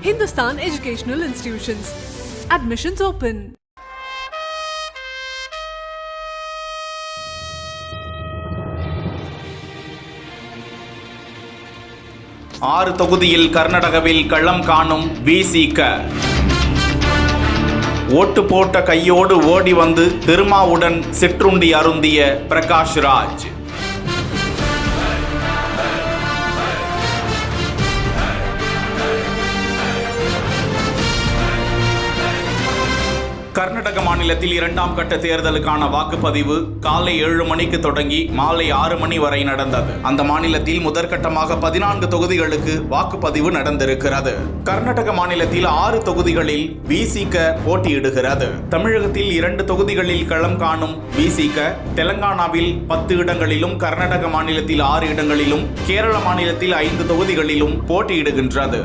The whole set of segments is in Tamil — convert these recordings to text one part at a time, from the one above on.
Hindustan Educational Institutions. Admissions open. ஆறு தொகுதியில் கர்நாடகாவில் களம் காணும் விசிக. ஓட்டு போட்ட கையோடு ஓடி வந்து திருமாவுடன் சிற்றுண்டி அருந்திய பிரகாஷ் ராஜ். கர்நாடக மாநிலத்தில் 2ஆம் கட்ட தேர்தலுக்கான வாக்குப்பதிவு காலை 7 மணிக்கு தொடங்கி மாலை 6 மணி வரை நடந்தது. அந்த மாநிலத்தில் முதற்கட்டமாக 14 தொகுதிகளுக்கு வாக்குப்பதிவு நடந்திருக்கிறது. கர்நாடக மாநிலத்தில் 6 தொகுதிகளில் விசிக போட்டியிடுகிறது. தமிழகத்தில் 2 தொகுதிகளில் களம் காணும் விசிக தெலங்கானாவில் 10 இடங்களிலும், கர்நாடக மாநிலத்தில் 6 இடங்களிலும், கேரள மாநிலத்தில் 5 தொகுதிகளிலும் போட்டியிடுகின்றது.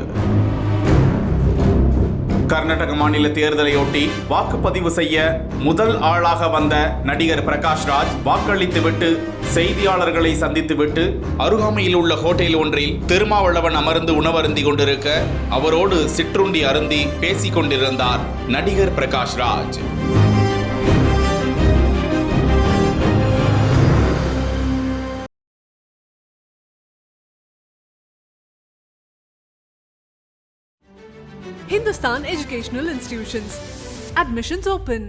கர்நாடக மாநில தேர்தலையொட்டி வாக்குப்பதிவு செய்ய முதல் ஆளாக வந்த நடிகர் பிரகாஷ் ராஜ் வாக்களித்துவிட்டு செய்தியாளர்களை சந்தித்துவிட்டு அருகாமையில் உள்ள ஹோட்டல் ஒன்றில் திருமாவளவன் அமர்ந்து உணவருந்தி கொண்டிருக்க அவரோடு சிற்றுண்டி அருந்தி பேசிக் கொண்டிருந்தார் நடிகர் Prakash Raj. Hindustan Educational Institutions. Admissions open.